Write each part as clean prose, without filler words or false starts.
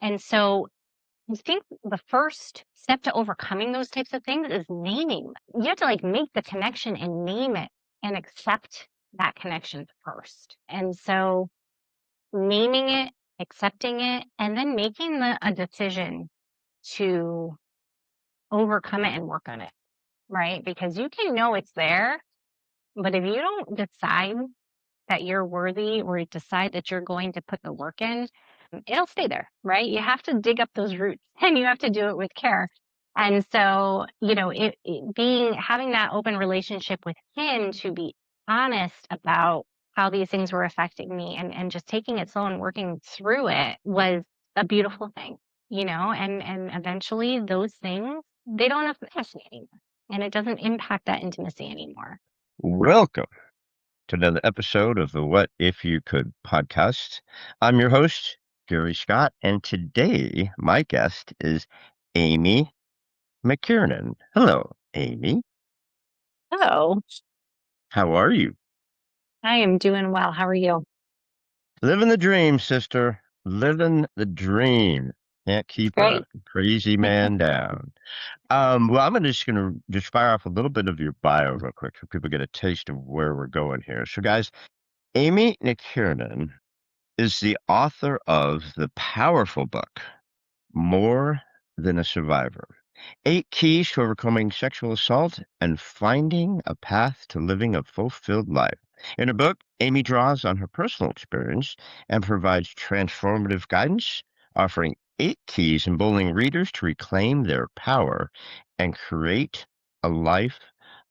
And so I think the first step to overcoming those types of things is naming them. You have to like make the connection and name it and accept that connection first. And so naming it, accepting it, and then making a decision to overcome it and work on it, right? Because you can know it's there, but if you don't decide that you're worthy or decide that you're going to put the work in, it'll stay there, right? You have to dig up those roots and you have to do it with care. And so, having that open relationship with him to be honest about how these things were affecting me and just taking it slow and working through it was a beautiful thing, and eventually those things, they don't affect me anymore and it doesn't impact that intimacy anymore. Welcome to another episode of the What If You Could podcast. I'm your host, Gary Scott, and today my guest is Amy McKiernan. Hello, Amy. So How are you? I am doing well. How are you? Living the dream, sister. Living the dream. Can't keep a Great. crazy man down. Well, I'm just gonna just fire off a little bit of your bio real quick so people get a taste of where we're going here. So, guys, Amy McKiernan is the author of the powerful book, More Than a Survivor: 8 Keys to Overcoming Sexual Assault and Finding a Path to Living a Fulfilled Life. In her book, Amy draws on her personal experience and provides transformative guidance, offering 8 keys emboldening readers to reclaim their power and create a life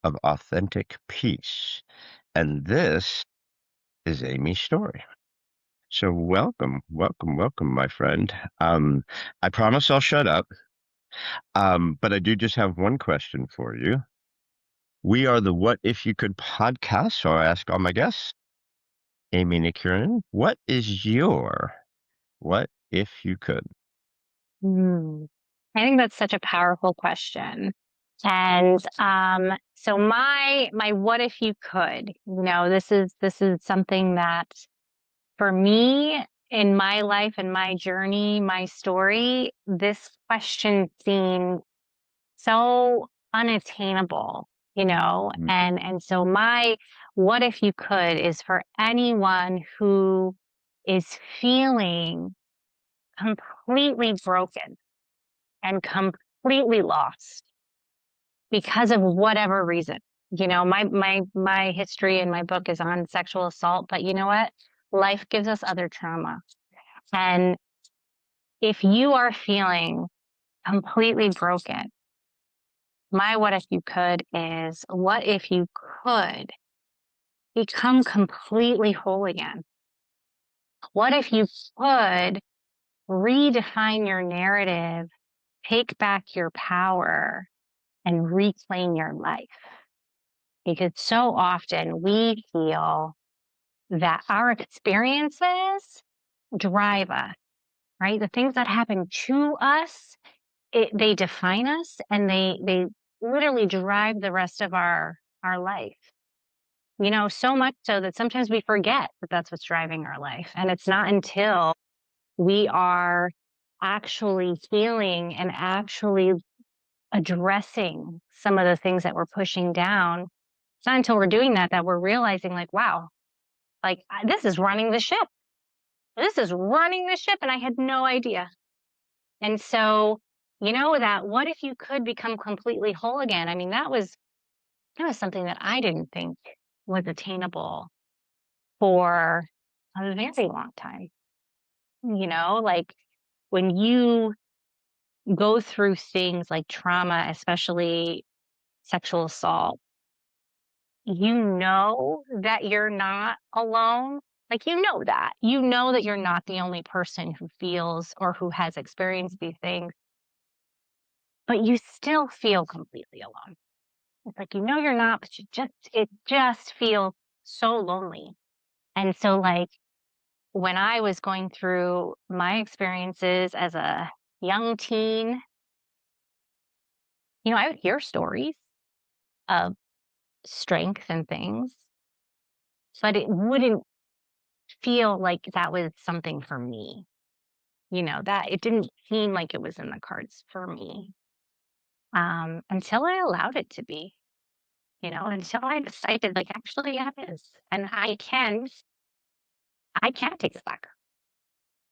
of authentic peace. And this is Amy's story. So welcome, welcome, welcome, my friend. I promise I'll shut up. But I do just have one question for you. We are the What If You Could podcast, so I ask all my guests. Amy Nikirin, what is your what if you could? Hmm. I think that's such a powerful question. And so my what if you could, this is something that for me in my life and my journey, my story, this question seemed so unattainable, Mm. and so my what if you could is for anyone who is feeling completely broken and completely lost because of whatever reason. My history in my book is on sexual assault, but you know what? Life gives us other trauma. And if you are feeling completely broken, my what if you could is what if you could become completely whole again? What if you could redefine your narrative, take back your power, and reclaim your life? Because so often we feel that our experiences drive us, right? The things that happen to us, they define us and they literally drive the rest of our life. So much so that sometimes we forget that that's what's driving our life. And it's not until we are actually feeling and actually addressing some of the things that we're pushing down. It's not until we're doing that that we're realizing, like, wow, like this is running the ship. This is running the ship, and I had no idea. And so, that what if you could become completely whole again? I mean, that was something that I didn't think was attainable for a very long time. Like when you go through things like trauma, especially sexual assault, you know that you're not alone. Like, that you're not the only person who feels or who has experienced these things, but you still feel completely alone. It's like, you're not, but it just feels so lonely. And so, like, when I was going through my experiences as a young teen, I would hear stories of strength and things, but it wouldn't feel like that was something for me. That it didn't seem like it was in the cards for me, until I allowed it to be, until I decided, like, actually, yeah, it is. And I can take it back,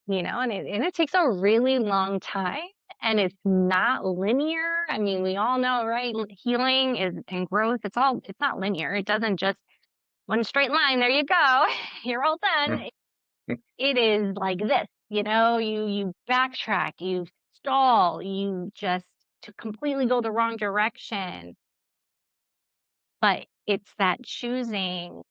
and it takes a really long time, and it's not linear. I mean, we all know, right? Healing is and growth, it's not linear. It doesn't just one straight line, there you go. You're all done. It is like this, you backtrack, you stall, you just to completely go the wrong direction. But it's that choosing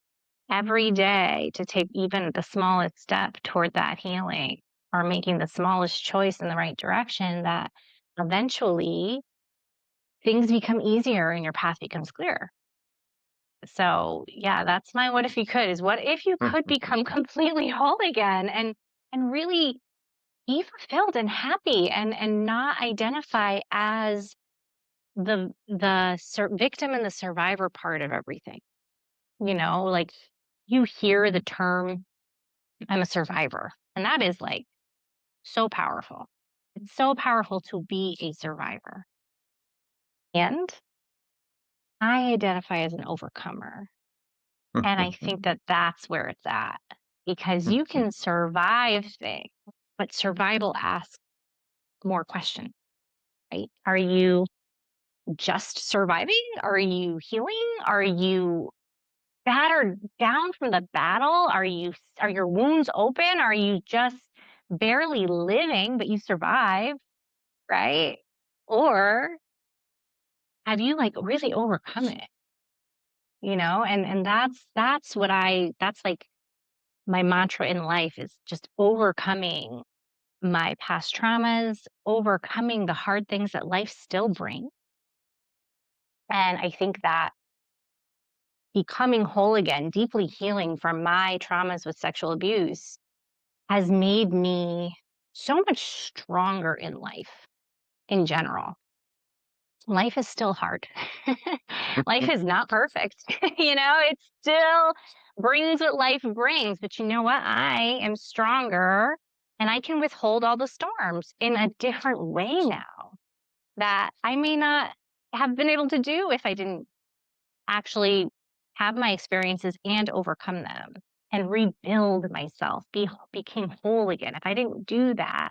every day to take even the smallest step toward that healing, or making the smallest choice in the right direction, that eventually things become easier and your path becomes clearer. So, yeah, that's my what if you could, is what if you could become completely whole again, and really be fulfilled and happy, and not identify as the victim and the survivor part of everything. Like, you hear the term, I'm a survivor, and that is like so powerful. It's so powerful to be a survivor. And I identify as an overcomer. And I think that that's where it's at, because you can survive things, but survival asks more questions, right? Are you just surviving? Are you healing? Are you battered down from the battle? Are your wounds open? Are you just barely living, but you survive, right? Or have you, like, really overcome it? And that's like my mantra in life, is just overcoming my past traumas, overcoming the hard things that life still brings. And I think that becoming whole again, deeply healing from my traumas with sexual abuse, has made me so much stronger in life in general. Life is still hard. Life is not perfect. It still brings what life brings. But you know what? I am stronger, and I can withhold all the storms in a different way now, that I may not have been able to do if I didn't actually have my experiences and overcome them and rebuild myself, became whole again. If I didn't do that,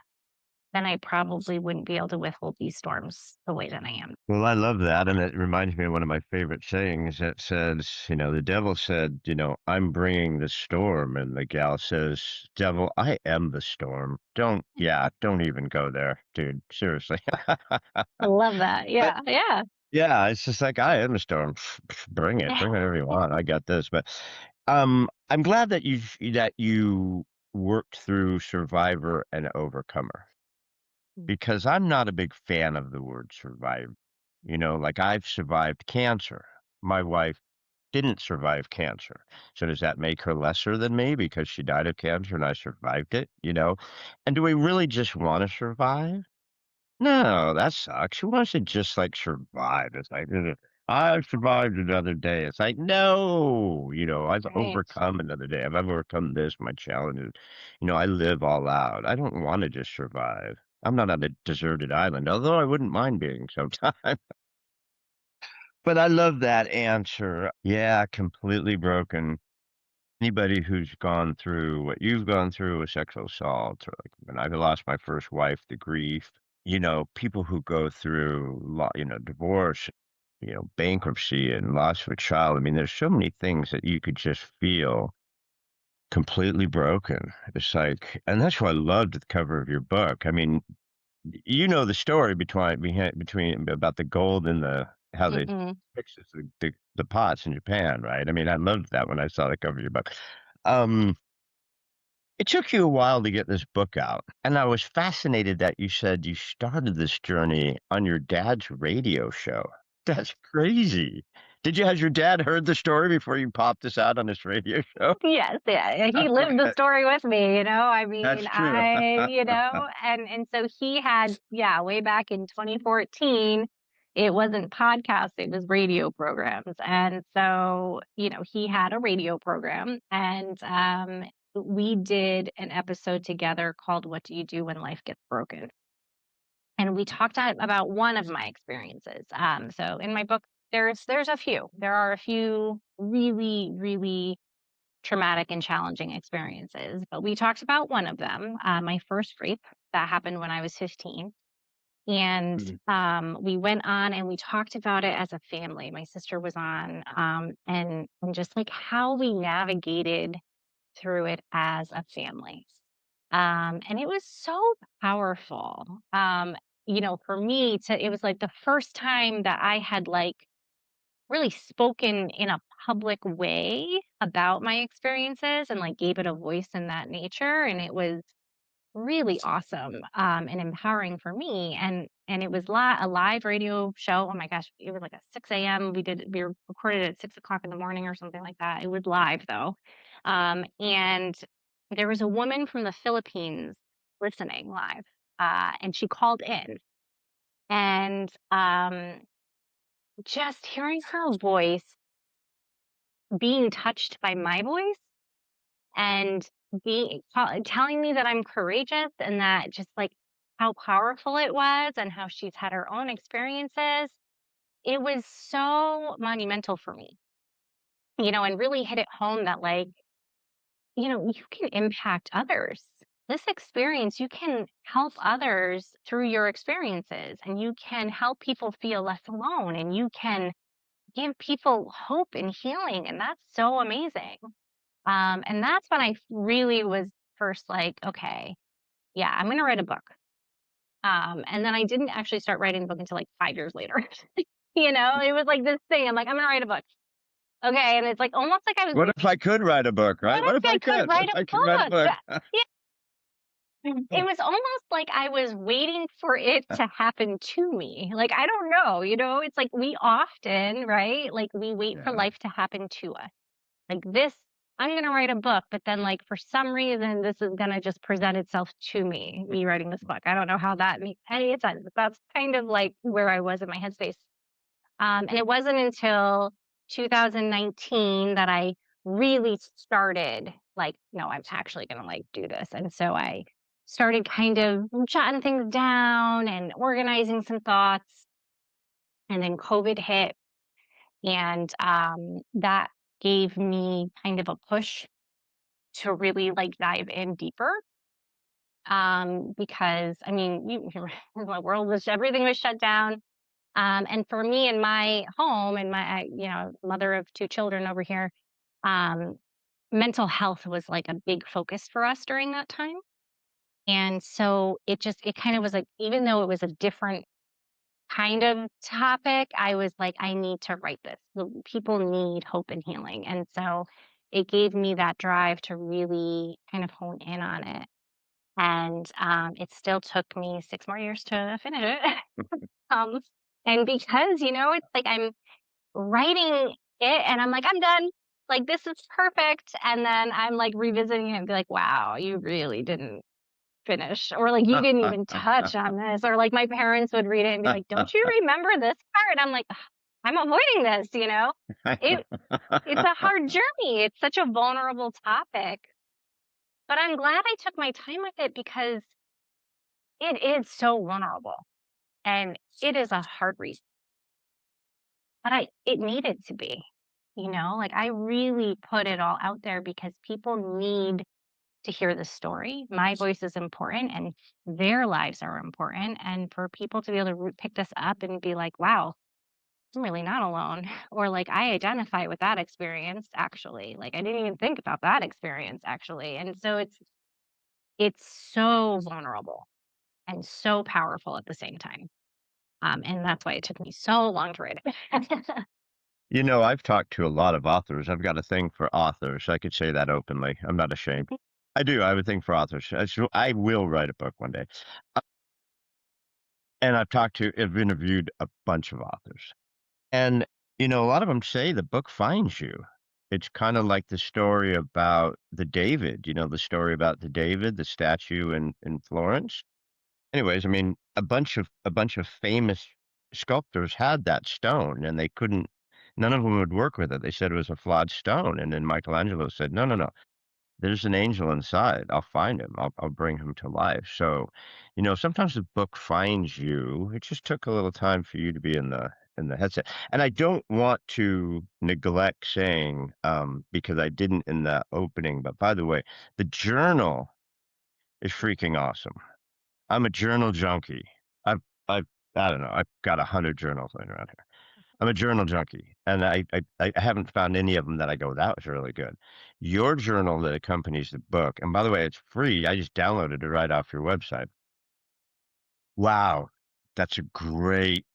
then I probably wouldn't be able to withhold these storms the way that I am. Well, I love that. And it reminds me of one of my favorite sayings that says, the devil said, I'm bringing the storm. And the gal says, devil, I am the storm. Don't even go there, dude. Seriously. I love that. But Yeah, yeah. yeah, it's just like, I am the storm. Bring it whatever you want. I got this. But I'm glad that you worked through survivor and overcomer, because I'm not a big fan of the word survive. Like, I've survived cancer. My wife didn't survive cancer. So does that make her lesser than me because she died of cancer and I survived it? And do we really just want to survive? No, that sucks. Who wants to just like survive? It's like, I survived another day. It's like, no, I've Right. overcome another day. I've overcome this, my challenges. I live all out. I don't want to just survive. I'm not on a deserted island, although I wouldn't mind being sometime. But I love that answer. Yeah, completely broken. Anybody who's gone through what you've gone through with sexual assault, or like when I lost my first wife, the grief, people who go through, divorce, bankruptcy and loss of a child. I mean, there's so many things that you could just feel completely broken. It's like, and that's why I loved the cover of your book. I mean, the story between about the gold and the how they Mm-mm. fix it, the pots in Japan, right? I mean, I loved that when I saw the cover of your book. Um, it took you a while to get this book out, and I was fascinated that you said you started this journey on your dad's radio show. That's crazy. Has your dad heard the story before you popped this out on his radio show? Yes, yeah, he lived the Okay, story with me, I mean, that's true. and so he had, yeah, way back in 2014, it wasn't podcast, it was radio programs. And so, he had a radio program, and we did an episode together called What Do You Do When Life Gets Broken? And we talked about one of my experiences. So in my book, there's a few. There are a few really, really traumatic and challenging experiences, but we talked about one of them, my first rape that happened when I was 15. And Mm. we went on and we talked about it as a family. My sister was on, and just like how we navigated through it as a family. And it was so powerful. For me it was like the first time that I had like really spoken in a public way about my experiences and like gave it a voice in that nature. And it was really awesome, and empowering for me. And it was a live radio show. Oh my gosh, it was like a 6 a.m. We recorded at 6 o'clock in the morning or something like that. It was live though. And there was a woman from the Philippines listening live, and she called in. And just hearing her voice being touched by my voice and telling me that I'm courageous and that just like how powerful it was and how she's had her own experiences. It was so monumental for me, and really hit it home that like, you can impact others. This experience, you can help others through your experiences, and you can help people feel less alone, and you can give people hope and healing. And that's so amazing. And that's when I really was first like, okay, yeah, I'm going to write a book. And then I didn't actually start writing the book until like 5 years later. It was like this thing. I'm like, I'm going to write a book. Okay. And it's like almost like I was What if I could write a book, what right? What if if I I could could? What write if a I could write a book? book? Yeah. It was almost like I was waiting for it to happen to me. Like, I don't know, it's like we often, right? Like we wait for Yeah. life to happen to us. Like this, I'm going to write a book, but then like for some reason, this is going to just present itself to me writing this book. I don't know how that makes any sense, but that's kind of like where I was in my headspace. And it wasn't until 2019 that I really started like, no, I'm actually going to like do this. And so I started kind of jotting things down and organizing some thoughts. And then COVID hit, and that gave me kind of a push to really like dive in deeper. Because I mean, the world was everything was shut down. And for me in my home and mother of two children over here, um, mental health was like a big focus for us during that time. And so it kind of was like, even though it was a different kind of topic, I was like, I need to write this. People need hope and healing. And so it gave me that drive to really kind of hone in on it. And it still took me 6 more years to finish it. um, and because, it's like I'm writing it and I'm like, I'm done. Like, this is perfect. And then I'm like revisiting it and be like, wow, you really didn't finish, or like you didn't even touch on this, or like my parents would read it and be like, don't you remember this part? I'm like, "Ugh, I'm avoiding this. it it's a hard journey. It's such a vulnerable topic, but I'm glad I took my time with it because it is so vulnerable and it is a hard read, but it needed to be. Like I really put it all out there because people need to hear the story. My voice is important and their lives are important. And for people to be able to pick this up and be like, wow, I'm really not alone. Or like, I identify with that experience actually. Like, I didn't even think about that experience actually. And so it's so vulnerable and so powerful at the same time. And that's why it took me so long to write it. I've talked to a lot of authors. I've got a thing for authors. I could say that openly. I'm not ashamed. I do. I have a thing for authors. I will write a book one day. Uh, And I've interviewed a bunch of authors. And, a lot of them say the book finds you. It's kind of like the story about the David, the story about the David, the statue in Florence. Anyways, I mean, a bunch of famous sculptors had that stone and they couldn't none of them would work with it. They said it was a flawed stone. And then Michelangelo said, "No, no, no. there's an angel inside. I'll find him. I'll bring him to life. So, sometimes the book finds you. It just took a little time for you to be in the headset. And I don't want to neglect saying, because I didn't in the opening, but by the way, the journal is freaking awesome. I'm a journal junkie. I've I've I don't know, I've got 100 journals laying around here. I'm a journal junkie, and I haven't found any of them that I go, "That was really good." Your journal that accompanies the book, and by the way, it's free. I just downloaded it right off your website. Wow, that's a great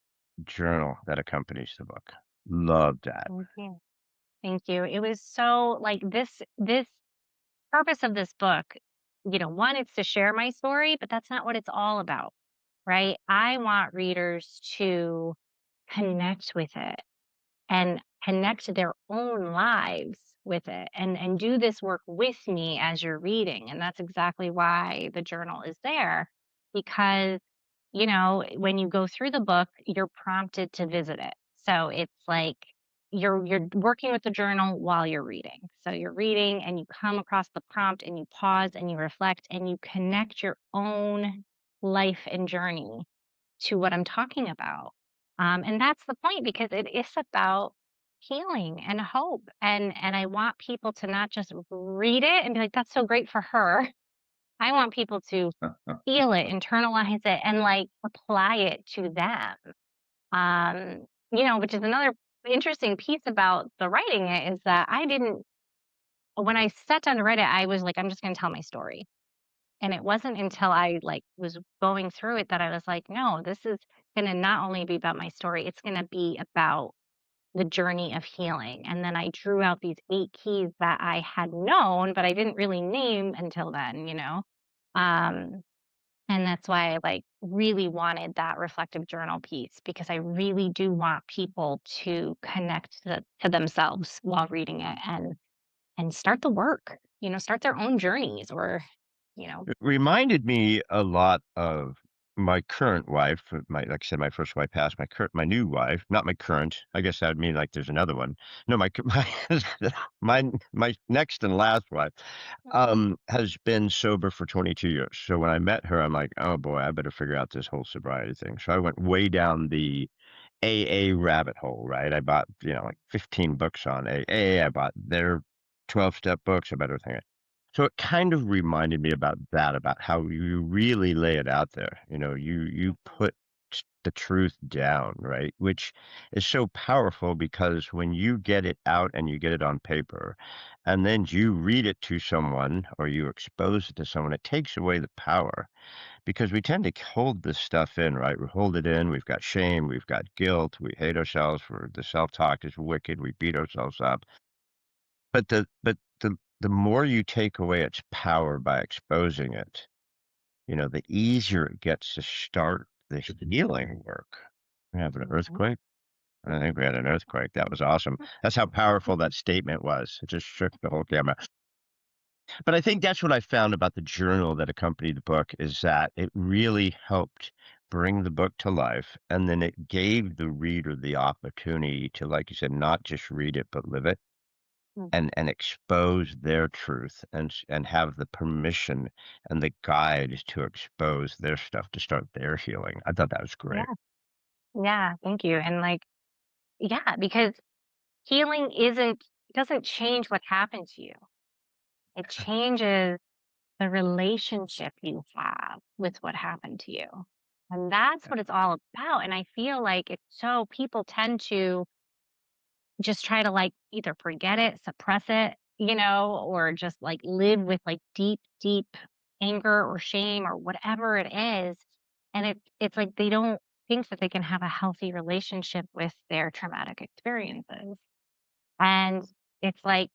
journal that accompanies the book. Love that. Thank you. Thank you. It was so like this purpose of this book, one, it's to share my story, but that's not what it's all about, right? I want readers to connect with it and connect to their own lives with it and do this work with me as you're reading. And that's exactly why the journal is there because when you go through the book, you're prompted to visit it. So it's like you're working with the journal while you're reading. So you're reading and you come across the prompt and you pause and you reflect and you connect your own life and journey to what I'm talking about. And that's the point because it is about healing and hope. And I want people to not just read it and be like, that's so great for her. I want people to feel it, internalize it, and like apply it to them. Which is another interesting piece about the writing it is that I didn't when I sat down to write it, I was like, I'm just gonna tell my story. And it wasn't until I like was going through it that I was like, no, this is gonna not only be about my story, it's gonna be about the journey of healing. And then I drew out these 8 keys that I had known, but I didn't really name until then. Um, and that's why I like really wanted that reflective journal piece because I really do want people to connect to themselves while reading it and start the work, start their own journeys or, you know, It reminded me a lot of my current wife, like I said, my first wife passed, my new wife, not my current. I guess that would mean like there's another one. No, my next and last wife, has been sober for 22 years. So when I met her, I'm like, oh boy, I better figure out this whole sobriety thing. So I went way down the AA rabbit hole, right? I bought, like 15 books on AA. I bought their 12-step books, about everything. So it kind of reminded me about that, about how you really lay it out there. You put the truth down, right? Which is so powerful because when you get it out and you get it on paper, and then you read it to someone or you expose it to someone, it takes away the power because we tend to hold this stuff in, right? We hold it in. We've got shame. We've got guilt. We hate ourselves. The self-talk is wicked. We beat ourselves up. But the more you take away its power by exposing it, the easier it gets to start the healing work. We have an Mhm. earthquake. I think we had an earthquake. That was awesome. That's how powerful that statement was. It just shook the whole camera. But I think that's what I found about the journal that accompanied the book is that it really helped bring the book to life. And then it gave the reader the opportunity to, like you said, not just read it, but live it Mhm. and expose their truth and have the permission and the guide to expose their stuff to start their healing. I thought that was great. Yeah. Yeah. Thank you. And like, yeah, because healing doesn't change what happened to you. It changes the relationship you have with what happened to you. And that's what it's all about. And I feel like it's so people tend to just try to like either forget it, suppress it, or just like live with like deep, deep anger or shame or whatever it is. And it's like they don't think that they can have a healthy relationship with their traumatic experiences. And it's like,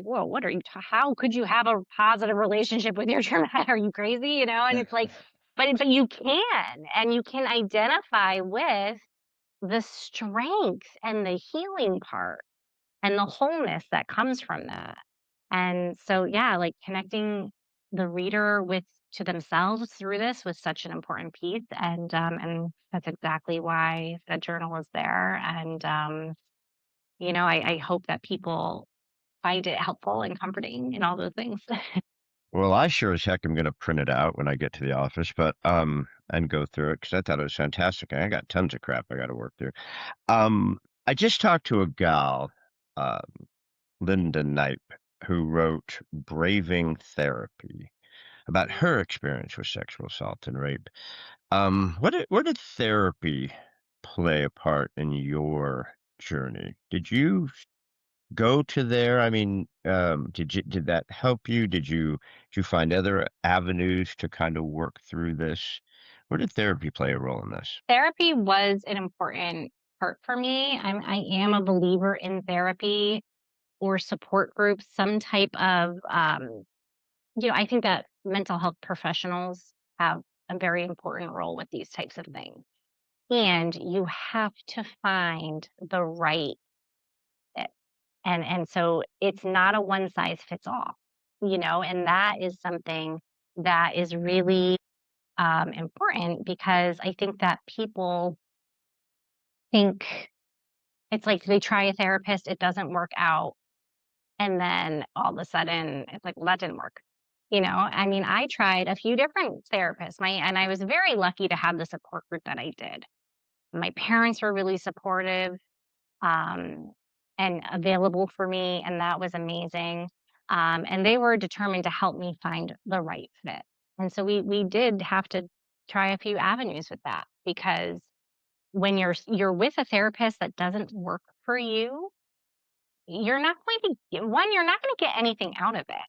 whoa, what are you? How could you have a positive relationship with your trauma? Are you crazy? And it's like, but you can, and you can identify with the strength and the healing part and the wholeness that comes from that. And so, yeah, like connecting the reader with to themselves through this was such an important piece, and that's exactly why the journal is there. And I hope that people find it helpful and comforting and all those things. Well, I sure as heck am gonna print it out when I get to the office, but, and go through it because I thought it was fantastic. I got tons of crap I gotta work through. I just talked to a gal, uh, Linda Knipe, who wrote Braving Therapy about her experience with sexual assault and rape. Where did therapy play a part in your journey? Did you go to there? I mean, did that help you? Did you find other avenues to kind of work through this? Where did therapy play a role in this? Therapy was an important part for me. I am a believer in therapy or support groups, some type of, I think that mental health professionals have a very important role with these types of things. And you have to find the right fit. And so it's not a one size fits all, and that is something that is really important because I think that people think it's like they try a therapist, it doesn't work out, and then all of a sudden it's like, well, that didn't work. I mean, I tried a few different therapists. And I was very lucky to have the support group that I did. My parents were really supportive, um, and available for me, and that was amazing. And they were determined to help me find the right fit. And so we did have to try a few avenues with that because when you're with a therapist that doesn't work for you, you're not going to you're not going to get anything out of it.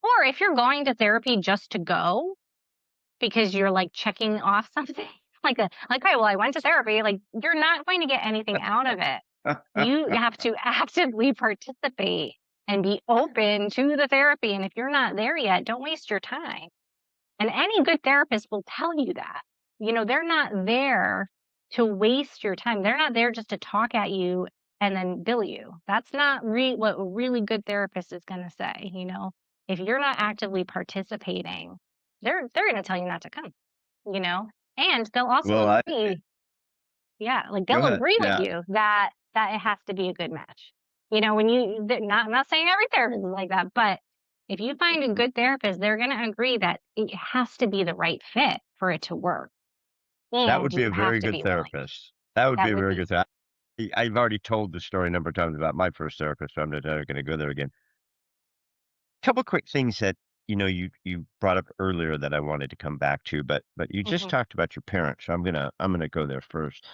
Or if you're going to therapy just to go because you're like checking off something like, okay, well, I went to therapy, like you're not going to get anything out of it. You have to actively participate and be open to the therapy. And if you're not there yet, don't waste your time. And any good therapist will tell you that. They're not there to waste your time. They're not there just to talk at you and then bill you. That's not what a really good therapist is going to say. If you're not actively participating, they're going to tell you not to come, you know? And they'll also Well, I agree, yeah, like go they'll ahead. agree with Yeah, you that it has to be a good match. I'm not saying every therapist is like that, but if you find a good therapist, they're going to agree that it has to be the right fit for it to work, that and would be you a have very to good be willing. therapist. That would be That a would very be good therapist. I've already told the story a number of times about my first therapist, so I'm not gonna go there again. Couple quick things that, you brought up earlier that I wanted to come back to, but you just mhm, talked about your parents, so I'm gonna go there first.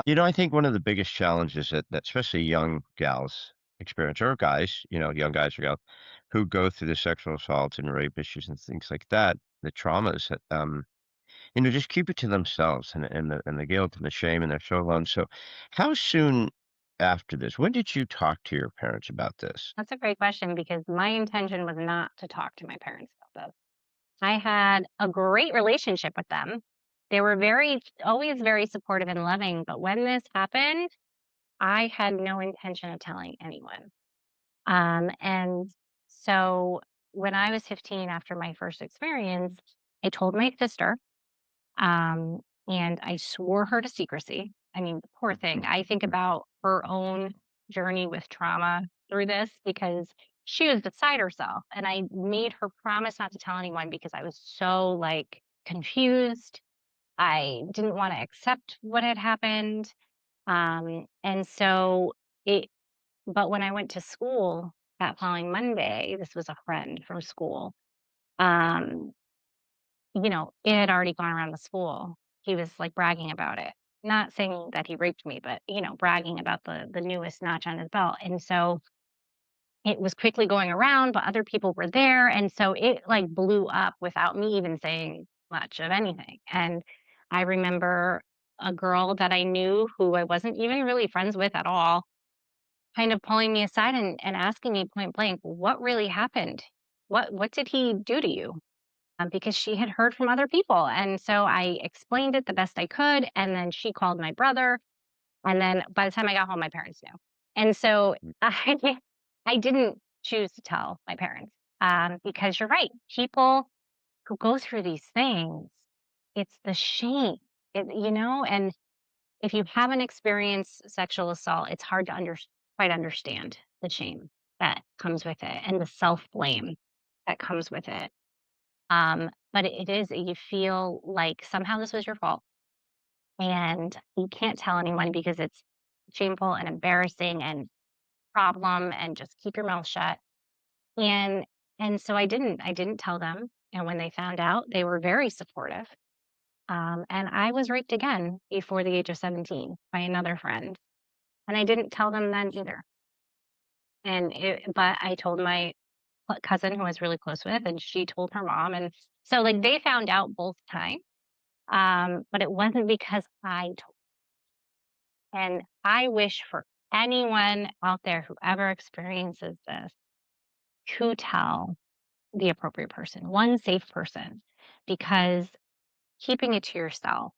I think one of the biggest challenges that especially young gals experience, or guys, young guys or gals who go through the sexual assaults and rape issues and things like that, the traumas that, just keep it to themselves and the guilt and the shame, and they're so alone. So how soon after this, when did you talk to your parents about this? that's a great question because my intention was not to talk to my parents about this. I had a great relationship with them. They were always very supportive and loving, but when this happened, I had no intention of telling anyone. And so when I was 15, after my first experience, I told my sister, and I swore her to secrecy. I mean, the poor thing. I think about her own journey with trauma through this because she was beside herself. And I made her promise not to tell anyone because I was so like confused. I didn't want to accept what had happened. And so it but when I went to school that following Monday, this was a friend from school, um, it had already gone around the school. He was like bragging about it. Not saying that he raped me, but bragging about the newest notch on his belt. And so it was quickly going around, but other people were there. And so it like blew up without me even saying much of anything. And I remember a girl that I knew who I wasn't even really friends with at all kind of pulling me aside and asking me point blank, "What really happened? What did he do to you?" Because she had heard from other people, and so I explained it the best I could, and then she called my brother, and then by the time I got home, my parents knew, and so I didn't choose to tell my parents because you're right, people who go through these things, it's the shame, and if you haven't experienced sexual assault, it's hard to quite understand the shame. that comes with it and the self-blame that comes with it. But it is you feel like somehow this was your fault, and you can't tell anyone because it's shameful and embarrassing and problem, and just keep your mouth shut. And so I didn't tell them, and when they found out, they were very supportive. And I was raped again before the age of 17 by another friend, and I didn't tell them then either. But I told my cousin who I was really close with, and she told her mom, and so like they found out both times. But it wasn't because I told. And I wish for anyone out there who ever experiences this to tell the appropriate person, one safe person, because keeping it to yourself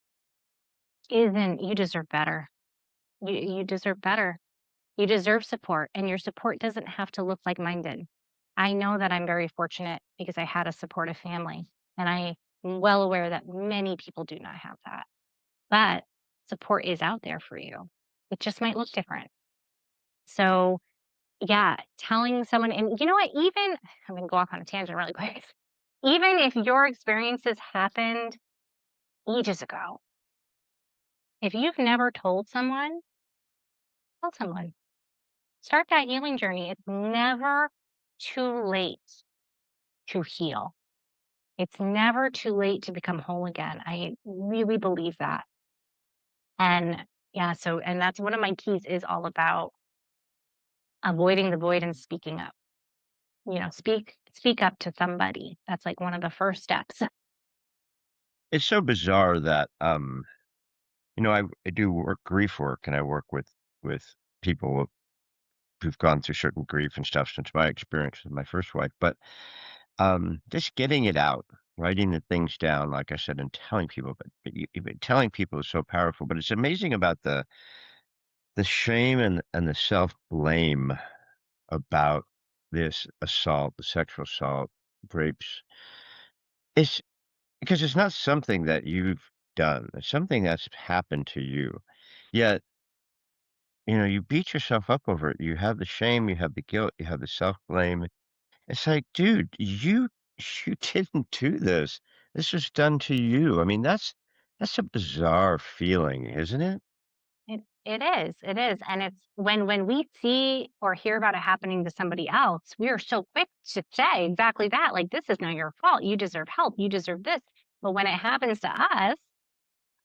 isn't, you deserve better. You deserve better. You deserve support, and your support doesn't have to look like mine did. I know that I'm very fortunate because I had a supportive family, and I'm well aware that many people do not have that. But support is out there for you. It just might look different. So, yeah, telling someone, and you know what? Even I'm gonna go off on a tangent really quick. Even if your experiences happened ages ago, if you've never told someone, tell someone. Start that healing journey. It's never too late to heal. It's never too late to become whole again. I really believe that. And yeah, so and that's one of my keys is all about avoiding the void and speaking up. Speak up to somebody. That's like one of the first steps. It's so bizarre that, I do grief work, and I work with people who've gone through certain grief and stuff since my experience with my first wife, but, just getting it out, writing the things down, like I said, and telling people, but even telling people is so powerful, but it's amazing about the shame and the self-blame about this assault, the sexual assault, rapes. It's because it's not something that you've done. It's something that's happened to you. Yet, you beat yourself up over it. You have the shame, you have the guilt, you have the self-blame. It's like, dude, you didn't do this. This was done to you. I mean, that's a bizarre feeling, isn't it? It is, and it's when we see or hear about it happening to somebody else, we are so quick to say exactly that, like, "This is not your fault, you deserve help, you deserve this." But when it happens to us,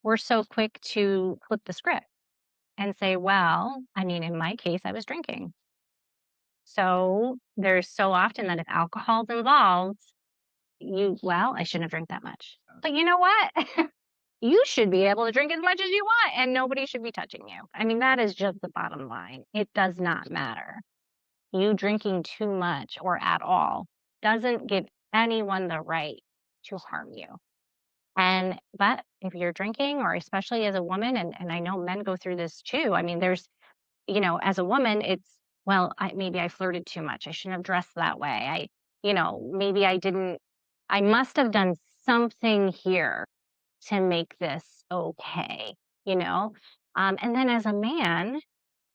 we're so quick to flip the script and say, "Well, I mean, in my case, I was drinking." So, there's so often that if alcohol's involved, I shouldn't have drank that much. But you know what? You should be able to drink as much as you want, and nobody should be touching you. I mean, that is just the bottom line. It does not matter. You drinking too much or at all doesn't give anyone the right to harm you. But if you're drinking, or especially as a woman, and I know men go through this too. I mean, as a woman, it's, well, maybe I flirted too much. I shouldn't have dressed that way. Maybe I must have done something here to make this okay, you know? And then as a man,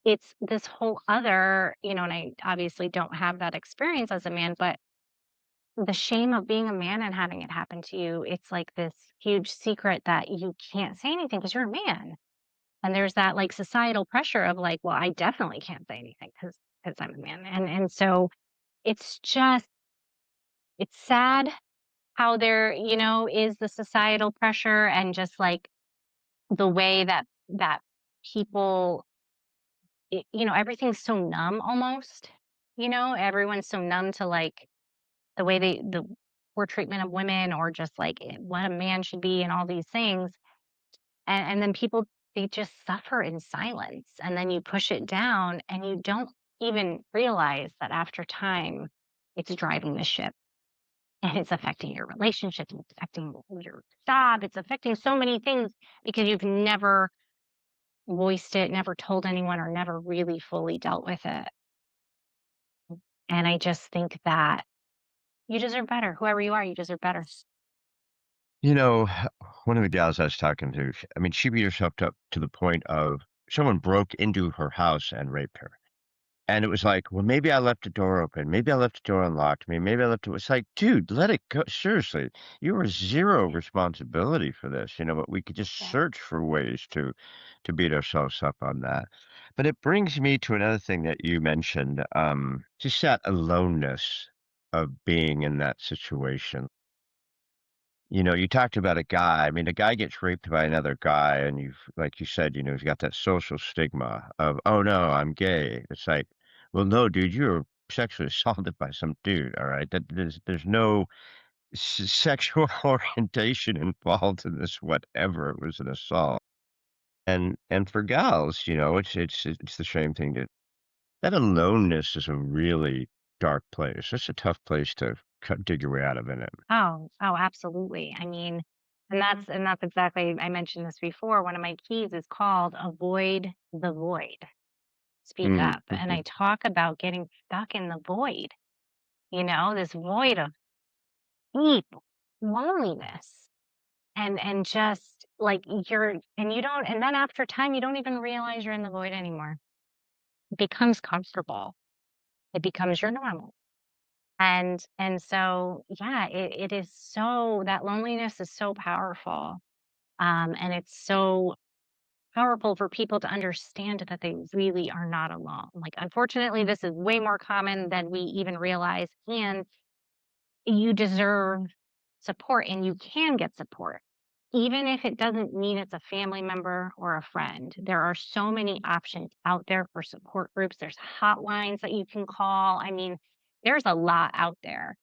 it's this whole other, and I obviously don't have that experience as a man, but the shame of being a man and having it happen to you, it's like this huge secret that you can't say anything because you're a man. And there's that like societal pressure of like, well, I definitely can't say anything because I'm a man. And so it's just it's sad how there, is the societal pressure, and just like the way that people, everything's so numb almost. Everyone's so numb to like the way the poor treatment of women, or just like what a man should be and all these things. And then people, they just suffer in silence, and then you push it down and you don't even realize that after time it's driving the ship, and it's affecting your relationships, it's affecting your job, it's affecting so many things because you've never voiced it, never told anyone, or never really fully dealt with it. And I just think that you deserve better. Whoever you are, you deserve better. You know, one of the gals I was talking to, I mean, she beat herself up to the point of someone broke into her house and raped her. And it was like, "Well, maybe I left the door open. Maybe I left the door unlocked. Maybe I left it." It's like, "Dude, let it go." Seriously, you were 0 responsibility for this, but we could just Yeah. search for ways to beat ourselves up on that. But it brings me to another thing that you mentioned, just that aloneness of being in that situation. You talked about a guy. I mean, a guy gets raped by another guy, and like you said, he's got that social stigma of, "Oh no, I'm gay." It's like, well, no, dude, you were sexually assaulted by some dude. All right, that there's no sexual orientation involved in this. Whatever, it was an assault. And for gals, it's the same thing. That aloneness is a really dark place. It's a tough place to dig your way out of in it. Oh, absolutely. I mean, and that's exactly, I mentioned this before. One of my keys is called avoid the void. Speak up. And Mm-hmm. I talk about getting stuck in the void, this void of deep loneliness. And just like you don't, and then after time you don't even realize you're in the void anymore. It becomes comfortable. It becomes your normal. And so yeah, it is so, that loneliness is so powerful. And it's so powerful for people to understand that they really are not alone. Like, unfortunately, this is way more common than we even realize. And you deserve support and you can get support. Even if it doesn't mean it's a family member or a friend, there are so many options out there for support groups. There's hotlines that you can call. I mean, there's a lot out there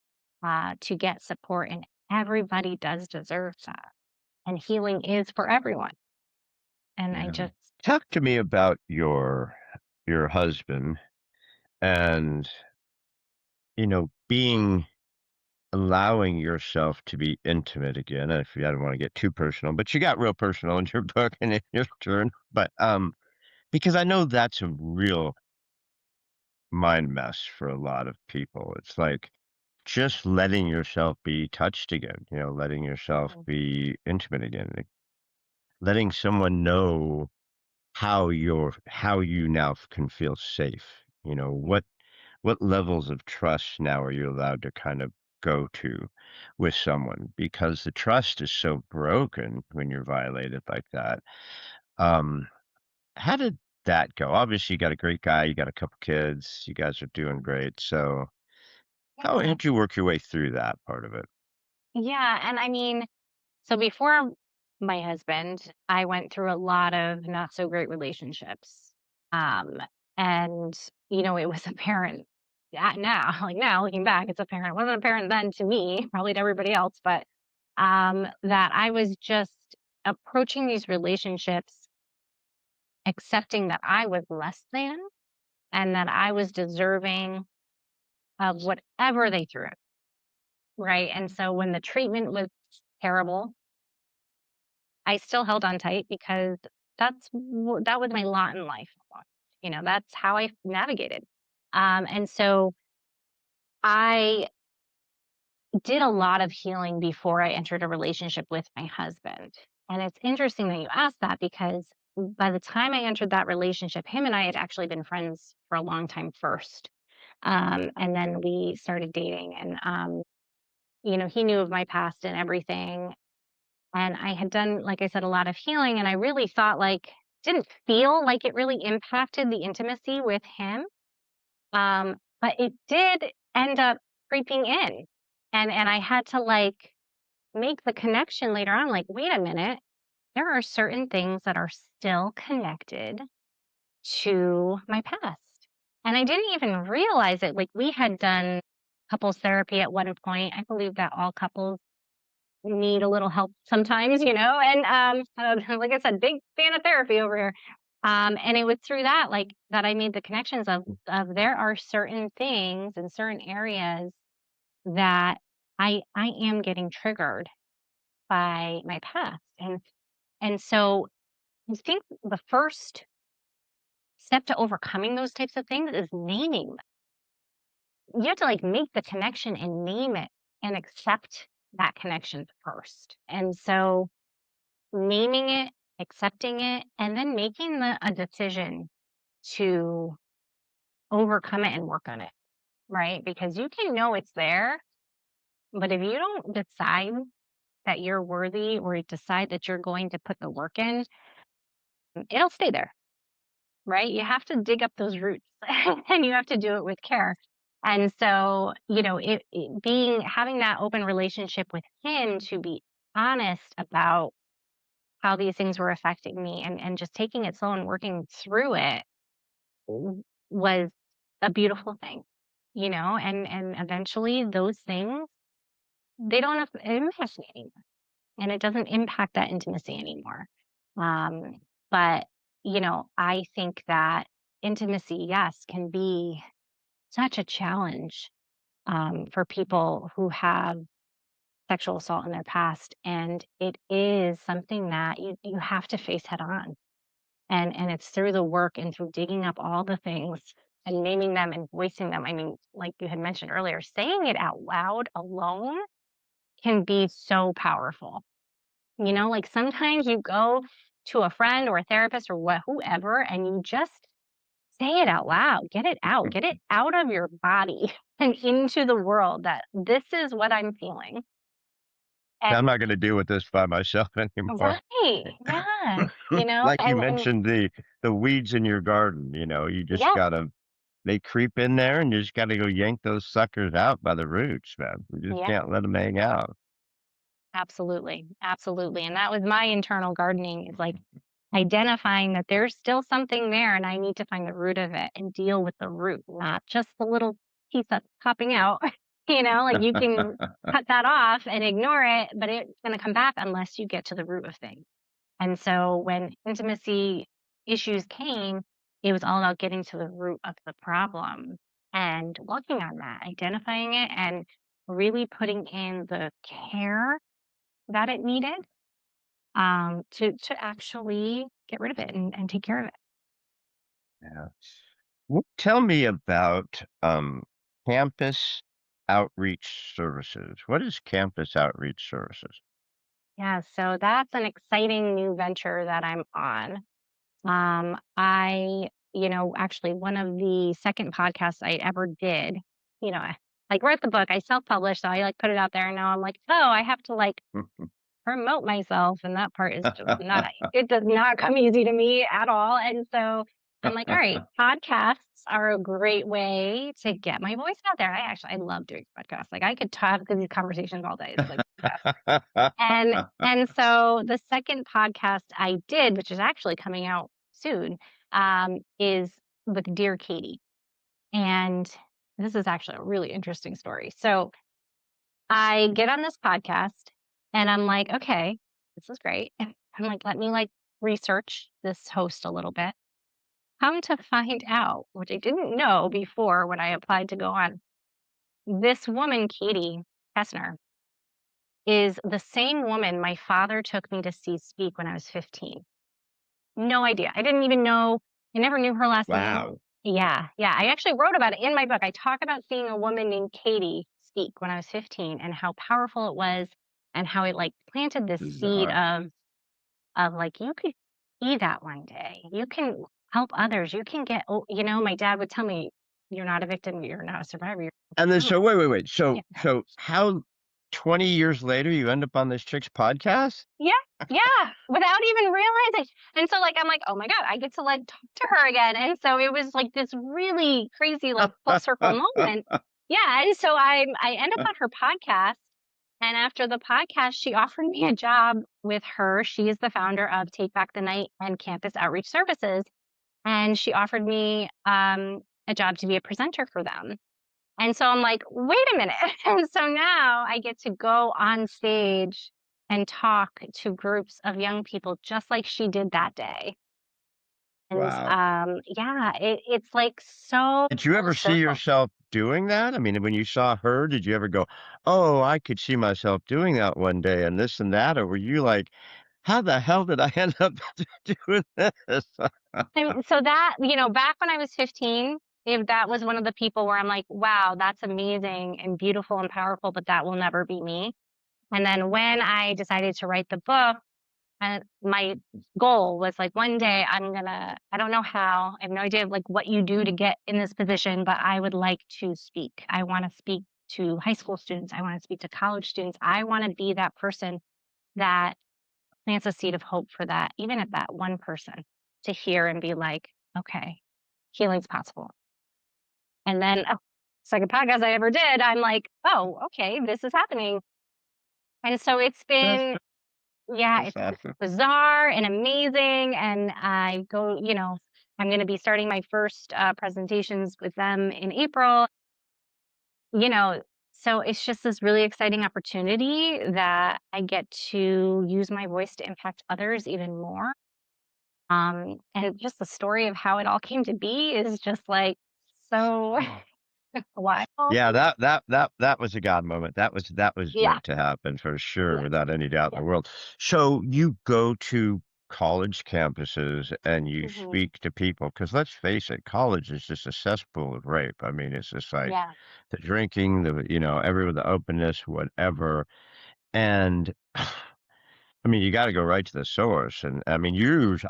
to get support, and everybody does deserve that. And healing is for everyone. And I Yeah. just, Talk to me about your husband and, being allowing yourself to be intimate again. If you I don't want to get too personal, but you got real personal in your book and in your turn. But because I know that's a real mind mess for a lot of people. It's like just letting yourself be touched again, letting yourself be intimate again, like letting someone know how you now can feel safe. What levels of trust now are you allowed to kind of go to with someone? Because the trust is so broken when you're violated like that. Um, how did that go? Obviously, you got a great guy, you got a couple kids, you guys are doing great. So, how yeah. did you work your way through that part of it? Yeah. And I mean, so before my husband, I went through a lot of not so great relationships. Um, and it was apparent now, like now looking back, it's apparent. It wasn't apparent then to me, probably to everybody else, but that I was just approaching these relationships accepting that I was less than and that I was deserving of whatever they threw at me, right? And so when the treatment was terrible, I still held on tight because that was my lot in life. That's how I navigated. And so I did a lot of healing before I entered a relationship with my husband. And it's interesting that you asked that because by the time I entered that relationship, him and I had actually been friends for a long time first. And then we started dating, and he knew of my past and everything. And I had done, like I said, a lot of healing, and I really thought, like, didn't feel like it really impacted the intimacy with him. But it did end up creeping in. And I had to like make the connection later on, like, wait a minute, there are certain things that are still connected to my past. And I didn't even realize it. Like, we had done couples therapy at one point. I believe that all couples need a little help sometimes, and like I said, big fan of therapy over here. And it was through that, like, that I made the connections of there are certain things in certain areas that I am getting triggered by my past. And so I think the first step to overcoming those types of things is naming them. You have to like make the connection and name it and accept that connection first. And so naming it, accepting it, and then making a decision to overcome it and work on it, right? Because you can know it's there, but if you don't decide that you're worthy or decide that you're going to put the work in, it'll stay there, right? You have to dig up those roots and you have to do it with care. And so, being having that open relationship with him to be honest about how these things were affecting me and just taking it slow and working through it was a beautiful thing, and eventually those things, they don't have impact me anymore, and it doesn't impact that intimacy anymore. Um, but I think that intimacy, yes, can be such a challenge for people who have sexual assault in their past, and it is something that you have to face head on. And it's through the work and through digging up all the things and naming them and voicing them. I mean, like you had mentioned earlier, saying it out loud alone can be so powerful. Like sometimes you go to a friend or a therapist or whoever, and you just say it out loud, get it out of your body and into the world that this is what I'm feeling. I'm And not going to deal with this by myself anymore. right, yeah, Like you and mentioned, the weeds in your garden, you just yes, gotta they creep in there and you just gotta go yank those suckers out by the roots, man. You just yeah. can't let them hang out. Absolutely, absolutely, and that was my internal gardening is, like, identifying that there's still something there and I need to find the root of it and deal with the root, not just the little piece that's popping out, like, you can cut that off and ignore it, but it's gonna come back unless you get to the root of things, and so when intimacy issues came, it was all about getting to the root of the problem and working on that, identifying it, and really putting in the care that it needed, to actually get rid of it and take care of it. Yeah. Tell me about campus outreach services. What is campus outreach services? Yeah, so that's an exciting new venture that I'm on. Actually one of the second podcasts I ever did, I like wrote the book, I self-published, so I like put it out there and now I'm like, oh, I have to like promote myself, and that part is just not it does not come easy to me at all, and so I'm like, "All right, podcasts are a great way to get my voice out there." I love doing podcasts, like, I could have these conversations all day, it's like the best. And so the second podcast I did, which is actually coming out soon, is with Dear Katie, and this is actually a really interesting story. So I get on this podcast and I'm like, okay, this is great. And I'm like, let me like research this host a little bit. Come to find out, which I didn't know before when I applied to go on, this woman, Katie Kessner, is the same woman my father took me to see speak when I was 15. No idea. I didn't even know. I never knew her last name. Wow. Yeah, yeah. I actually wrote about it in my book. I talk about seeing a woman named Katie speak when I was 15 and how powerful it was and how it like planted this seed Bizarre. of like you could be that one day. You can help others. You can get my dad would tell me you're not a victim, you're not a survivor, you're And then so overcome." wait. Yeah. So how 20 years later you end up on this chick's podcast? Yeah, yeah, without even realizing. And so, like, I'm like, "Oh my god, I get to, like, talk to her again." And so it was, like, this really crazy, like, full circle moment. Yeah, and so I end up on her podcast, and after the podcast, she offered me a job with her. She is the founder of Take Back the Night and Campus Outreach Services, and she offered me, a job to be a presenter for them. And so I'm like, "Wait a minute." And so now I get to go on stage and talk to groups of young people just like she did that day. And, Wow. yeah, it's, like, so Did you full ever see circle. yourself doing that? I mean, when you saw her, did you ever go, "Oh, I could see myself doing that one day and this and that," or were you like, "How the hell did I end up doing this?" And so that back when I was 15, if that was one of the people where I'm like, "Wow, that's amazing and beautiful and powerful, but that will never be me." And then when I decided to write the book, And my goal was like one day I don't know how, I have no idea like what you do to get in this position, but I would like to speak. I want to speak to high school students. I want to speak to college students. I want to be that person that plants a seed of hope for that, even at that one person to hear and be like, okay, healing's possible. And then, second podcast I ever did, I'm like, oh, okay, this is happening. And so it's That's been, yeah, that's it's awesome. bizarre and amazing. And I go, I'm going to be starting my first presentations with them in April, you know. So it's just this really exciting opportunity that I get to use my voice to impact others even more. And just the story of how it all came to be is just like so wild. Yeah, that was a God moment. That was Yeah. meant to happen for sure, Yes. without any doubt in Yes. the world. So you go to college campuses and you Hmm. speak to people, because let's face it, college is just a cesspool of rape. I mean, it's just like Yeah. the drinking, everyone, the openness, whatever. And I mean, you got to go right to the source. And I mean, yours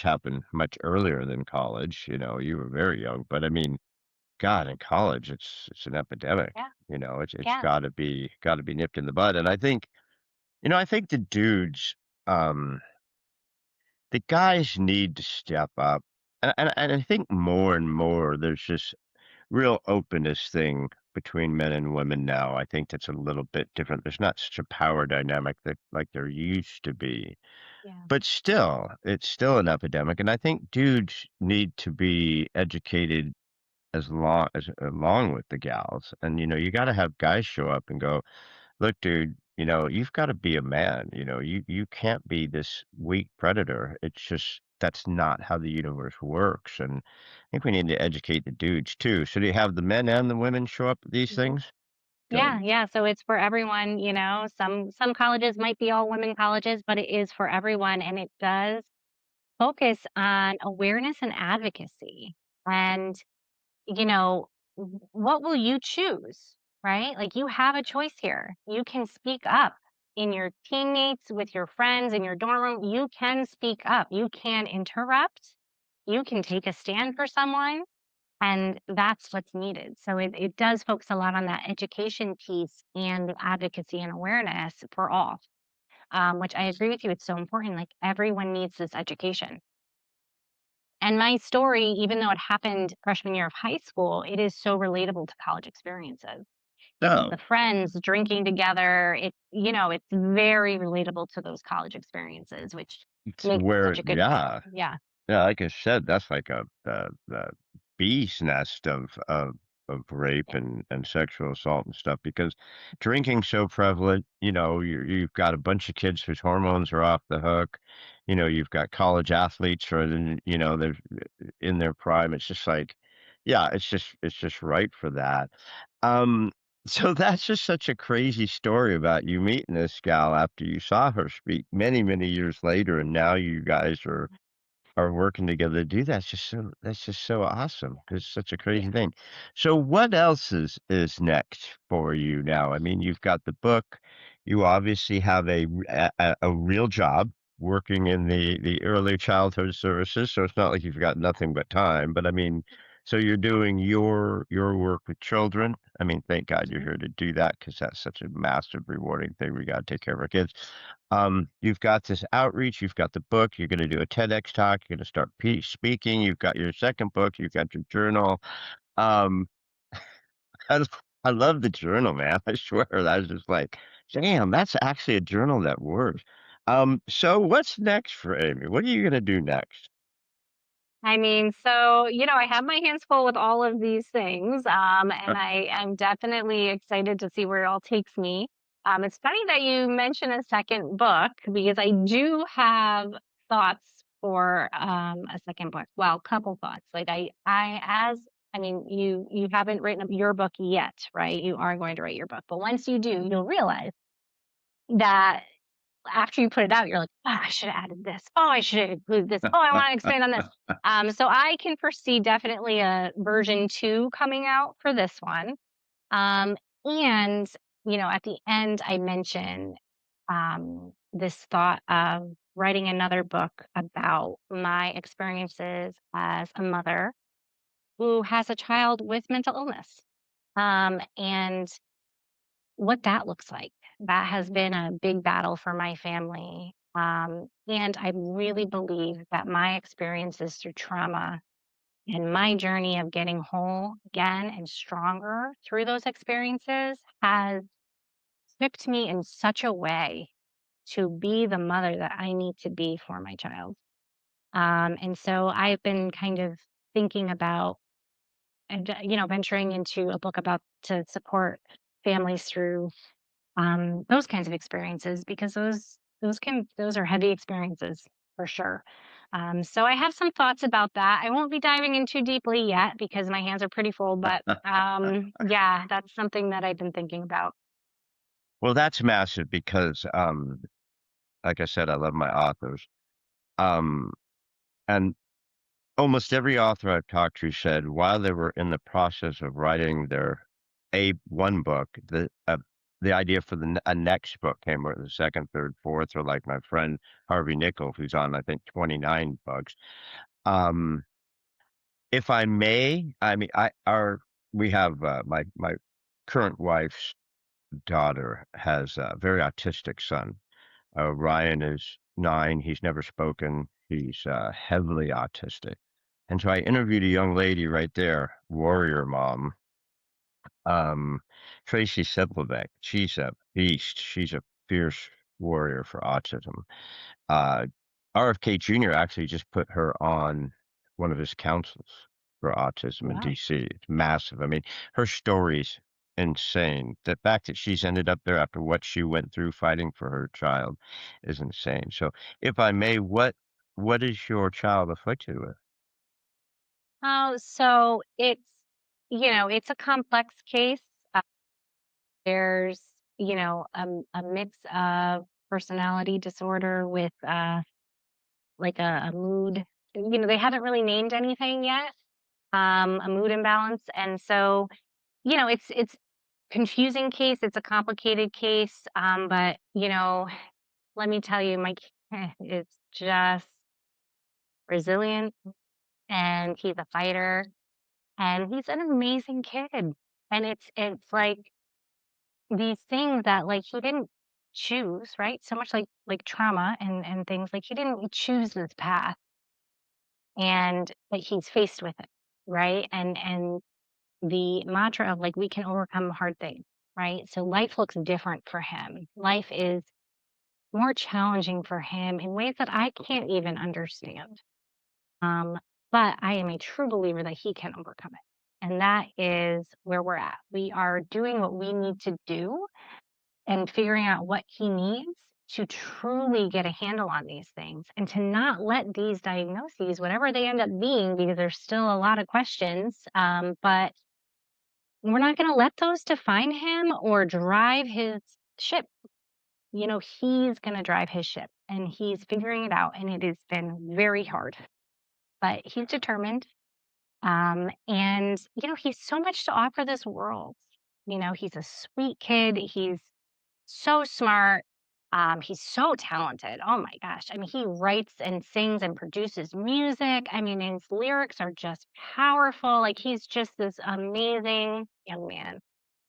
happened much earlier than college. You were very young, but I mean, God, in college, it's an epidemic. Yeah. It's Yeah. gotta be nipped in the bud. And I think um, the guys need to step up. And I think more and more there's just real openness thing between men and women now. I think that's a little bit different. There's not such a power dynamic that like there used to be. Yeah. But still, it's still an epidemic. And I think dudes need to be educated along with the gals. And you got to have guys show up and go, look, dude, you've got to be a man. You can't be this weak predator. It's just that's not how the universe works. And I think we need to educate the dudes too. So do you have the men and the women show up at these Mhm. things? Good. Yeah, yeah, so it's for everyone, you know. Some colleges might be all women colleges, but it is for everyone, and it does focus on awareness and advocacy. And, you know, what will you choose, right? Like you have a choice here. You can speak up in your teammates, with your friends in your dorm room. You can speak up. You can interrupt. You can take a stand for someone. And that's what's needed. So it does focus a lot on that education piece and advocacy and awareness for all, which I agree with you. It's so important. Like everyone needs this education. And my story, even though it happened freshman year of high school, it is so relatable to college experiences. No, The friends drinking together, it's very relatable to those college experiences, which it's makes it where, such a good fit. yeah. Yeah. Yeah, like I said, that's like the bee's nest of rape Yeah. and sexual assault and stuff, because drinking's so prevalent. You've got a bunch of kids whose hormones are off the hook. You've got college athletes who are they're in their prime. It's just like, yeah, it's just right for that. Um, so that's just such a crazy story about you meeting this gal after you saw her speak many, many years later, and now you guys are working together to do that. That's just so awesome. It's such a crazy Yeah. thing. So what else is next for you now? I mean, you've got the book. You obviously have a real job working in the early childhood services, so it's not like you've got nothing but time. But I mean, so you're doing your work with children. I mean, thank God you're Mhm. here to do that, because that's such a massive rewarding thing. We got to take care of our kids. You've got this outreach, you've got the book, you're going to do a TEDx talk, you're going to start speaking, you've got your second book, you've got your journal. Um, I, I love the journal, man. I swear, I was just like, damn, that's actually a journal that works. So what's next for Amy? What are you going to do next? I mean, so, I have my hands full with all of these things, and I am definitely excited to see where it all takes me. It's funny that you mention a second book because I do have thoughts for a second book. Well, couple thoughts. Like I mean, you haven't written up your book yet, right? You are going to write your book, but once you do, you'll realize that after you put it out, you're like, "Oh, I should have added this. Oh, I should have included this. Oh, I want to expand on this." So I can foresee definitely a version 2 coming out for this one. Um, and, at the end, I mention this thought of writing another book about my experiences as a mother who has a child with mental illness. And what that looks like. That has been a big battle for my family. And I really believe that my experiences through trauma and my journey of getting whole again and stronger through those experiences has equipped me in such a way to be the mother that I need to be for my child. And so I've been kind of thinking about, and venturing into a book about to support families through those kinds of experiences because those are heavy experiences for sure. So I have some thoughts about that. I won't be diving in too deeply yet because my hands are pretty full, but yeah, that's something that I've been thinking about. Well, that's massive because, like I said, I love my authors. Um, and almost every author I've talked to said while they were in the process of writing their one book, the idea for a next book came, or the second, third, fourth, or like my friend Harvey Nichol, who's on I think 29 books. Um, if I may, I mean, I our we have my current wife's daughter has a very autistic son. Ryan is 9. He's never spoken. He's heavily autistic. And so I interviewed a young lady right there, warrior mom, um, Tracy Sepulvec. She's a beast. She's a fierce warrior for autism. Uh, RFK Jr. actually just put her on one of his councils for autism in Wow. DC. It's massive. I mean, her story's insane. The fact that she's ended up there after what she went through fighting for her child is insane. So, if I may, what is your child afflicted with? Oh, so it's a complex case. Uh, there's, a mix of personality disorder with like a mood. They haven't really named anything yet. A mood imbalance, and so it's confusing case. It's a complicated case, but let me tell you, my kid is just resilient, and he's a fighter, and he's an amazing kid. And it's like these things that like he didn't choose, right? So much like trauma and things like he didn't choose this path, and but he's faced with it, right? And the mantra of like we can overcome hard things, right? So life looks different for him. Life is more challenging for him in ways that I can't even understand. Um, but I am a true believer that he can overcome it. And that is where we're at. We are doing what we need to do and figuring out what he needs to truly get a handle on these things and to not let these diagnoses, whatever they end up being, because there's still a lot of questions, but we're not going to let those define him or drive his ship. He's going to drive his ship and he's figuring it out. And it has been very hard, but he's determined. And he's so much to offer this world. He's a sweet kid. He's so smart. He's so talented. Oh my gosh. I mean, he writes and sings and produces music. I mean, his lyrics are just powerful. Like he's just this amazing young man.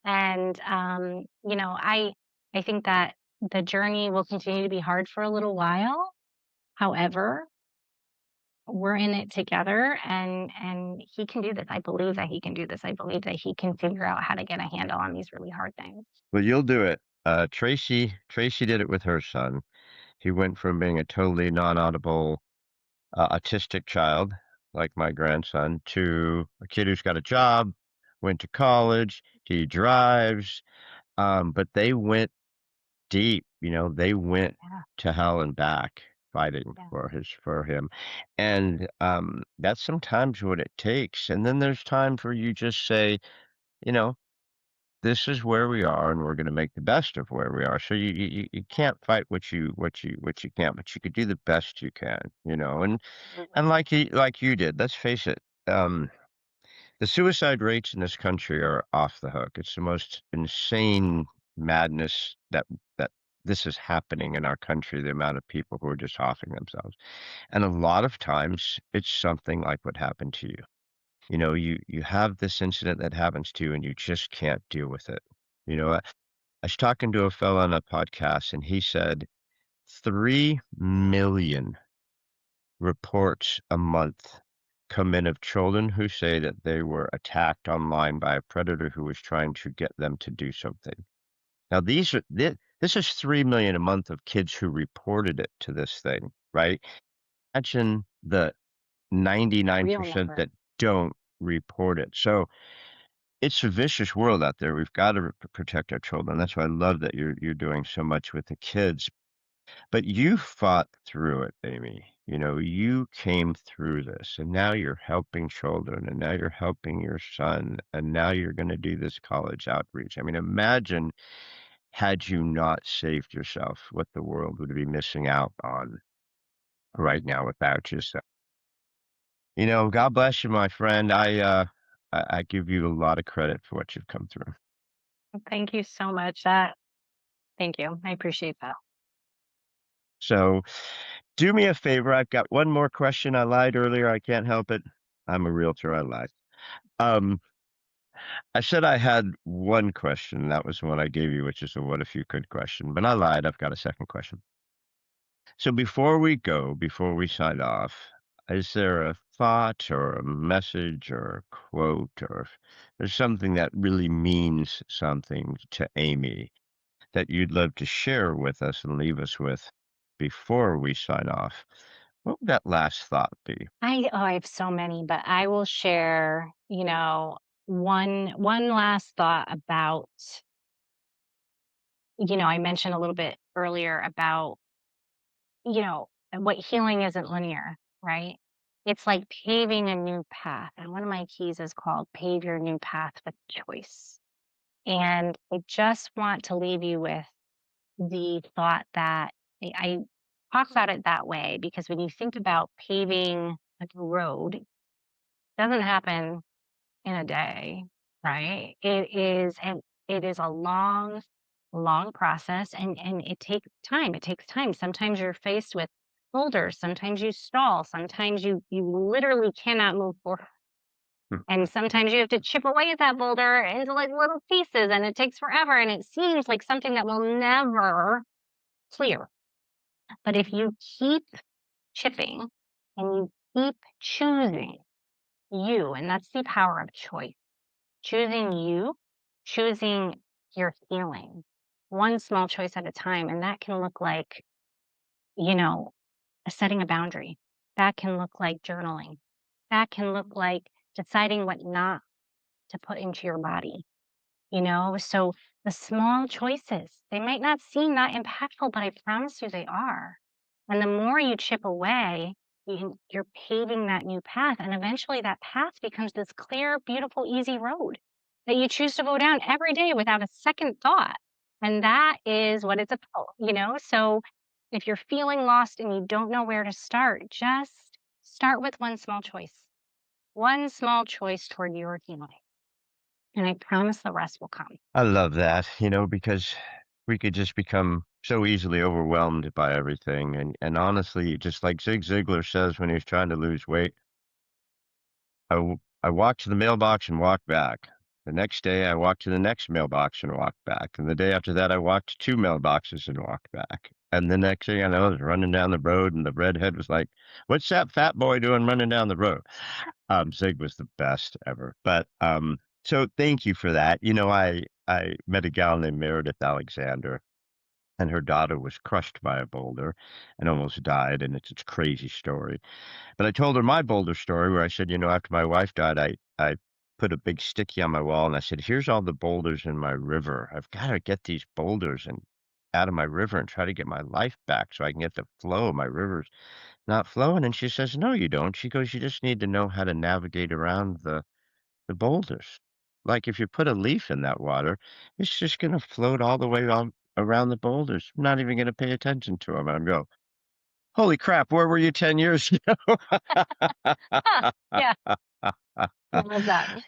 And I think that the journey will continue to be hard for a little while. However, we're in it together and he can do this. I believe that he can do this. I believe that he can figure out how to get a handle on these really hard things. Well, you'll do it. Tracy did it with her son. He went from being a totally non-audible autistic child, like my grandson, to a kid who's got a job, went to college, he drives. But they went deep, they went Yeah, to hell and back fighting yeah. for him. And that's sometimes what it takes. And then there's times where you just say, you know, this is where we are and we're going to make the best of where we are. So you can't fight what you can't, but you could do the best you can, and Absolutely. like you did, let's face it. The suicide rates in this country are off the hook. It's the most insane madness that this is happening in our country, the amount of people who are just offing themselves. And a lot of times it's something like what happened to you. You know, you have this incident that happens to you and you just can't deal with it. You know, I was talking to a fellow on a podcast and he said 3 million reports a month come in of children who say that they were attacked online by a predator who was trying to get them to do something. Now this is 3 million a month of kids who reported it to this thing, right? Imagine the Real 99% number. that don't report it. So it's a vicious world out there. We've got to protect our children. That's why I love that you're doing so much with the kids. But you fought through it, Amy. You know, you came through this, and now you're helping children, and now you're helping your son, and now you're going to do this college outreach. I mean, imagine had you not saved yourself, what the world would be missing out on right now without you. So, you know, God bless you, my friend. I give you a lot of credit for what you've come through. Thank you so much. Thank you. I appreciate that. So, do me a favor. I've got one more question. I lied earlier. I can't help it. I'm a realtor. I lied. Um, I said I had one question. That was the one I gave you, which is a what if you could question. But I lied. I've got a second question. So before we sign off, is there a thought or a message or a quote or there's something that really means something to Amy that you'd love to share with us and leave us with before we sign off? What would that last thought be? I have so many, but I will share, one last thought about, I mentioned a little bit earlier about, what healing isn't linear, right? It's like paving a new path. And one of my keys is called pave your new path with choice. And I just want to leave you with the thought that I talk about it that way because when you think about paving a road, it doesn't happen in a day, right? It is a long, long process and it takes time. It takes time. Sometimes you're faced with boulders, sometimes you stall, sometimes you literally cannot move forward. Hmm. And sometimes you have to chip away at that boulder into like little pieces and it takes forever and it seems like something that will never clear. But if you keep chipping and you keep choosing you, and that's the power of choice, choosing you, choosing your healing, one small choice at a time. And that can look like, you know, setting a boundary. That can look like journaling. That can look like deciding what not to put into your body. So the small choices, they might not seem that impactful, but I promise you they are. And the more you chip away, you're paving that new path. And eventually that path becomes this clear, beautiful, easy road that you choose to go down every day without a second thought. And that is what it's about. So if you're feeling lost and you don't know where to start, just start with one small choice toward your healing. And I promise the rest will come. I love that, you know, because we could just become so easily overwhelmed by everything. And honestly, just like Zig Ziglar says when he was trying to lose weight, I walked to the mailbox and walked back. The next day, I walked to the next mailbox and walked back. And the day after that, I walked to 2 mailboxes and walked back. And the next thing I know, I was running down the road, and the redhead was like, "What's that fat boy doing running down the road?" Zig was the best ever. But so thank you for that. You know, I met a gal named Meredith Alexander, and her daughter was crushed by a boulder and almost died, and it's a crazy story. But I told her my boulder story where I said, you know, after my wife died, I put a big sticky on my wall and I said, here's all the boulders in my river. I've got to get these boulders and out of my river and try to get my life back so I can get the flow. My river's not flowing. And she says, no, you don't. She goes, you just need to know how to navigate around the boulders. Like if you put a leaf in that water, it's just going to float all the way around the boulders. I'm not even going to pay attention to them. I'm go, holy crap, where were you 10 years ago? Huh, yeah, I love that.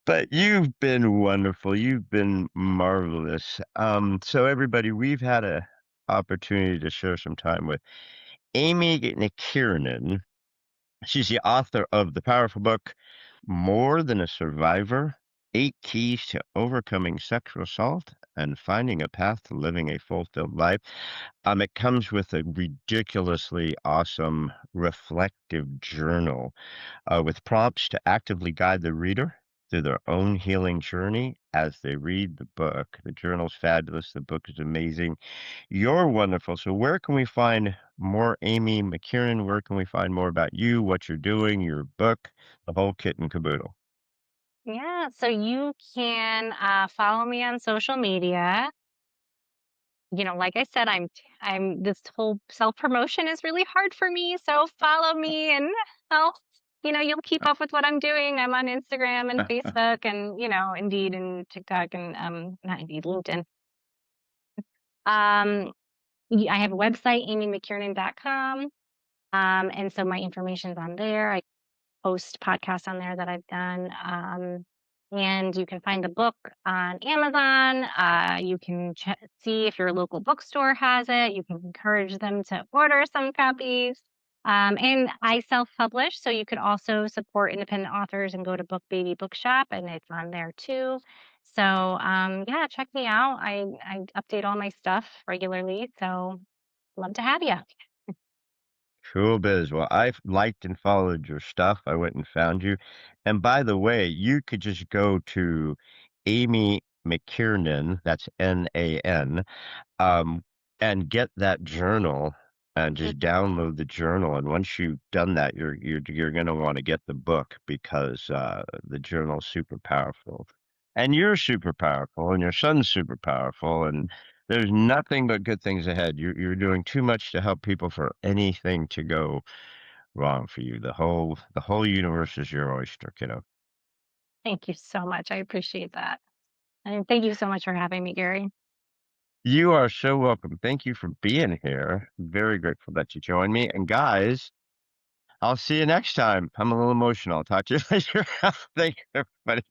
But you've been wonderful. You've been marvelous. So everybody, we've had a opportunity to share some time with Amy McKiernan. She's the author of the powerful book, More Than a Survivor: 8 Keys to Overcoming Sexual Assault and Finding a Path to Living a Fulfilled Life. It comes with a ridiculously awesome reflective journal with prompts to actively guide the reader through their own healing journey as they read the book. The journal's fabulous. The book is amazing. You're wonderful. So, where can we find more Amy McKiernan? Where can we find more about you, what you're doing, your book, the whole kit and caboodle? Yeah, so you can follow me on social media. Like I said, I'm this whole self-promotion is really hard for me. So follow me and I'll, you'll keep up with what I'm doing. I'm on Instagram and Facebook and, Indeed and TikTok and not Indeed, LinkedIn. Um, I have a website, amymckiernan.com. And so my information's on there. I post podcasts on there that I've done. And you can find the book on Amazon. You can see if your local bookstore has it. You can encourage them to order some copies. And I self-publish, so you could also support independent authors and go to Book Baby Bookshop, and it's on there too. So yeah, check me out. I update all my stuff regularly, so love to have you. Cool biz. Well, I've liked and followed your stuff. I went and found you. And by the way, you could just go to Amy McKiernan, that's Nan, um, and get that journal and just download the journal. And once you've done that, you're going to want to get the book because the journal's super powerful. And you're super powerful, and your son's super powerful, and there's nothing but good things ahead. You're doing too much to help people for anything to go wrong for you. The whole universe is your oyster, kiddo. Thank you so much. I appreciate that. And thank you so much for having me, Gary. You are so welcome. Thank you for being here. Very grateful that you joined me. And guys, I'll see you next time. I'm a little emotional. I'll talk to you later. Thank you, everybody.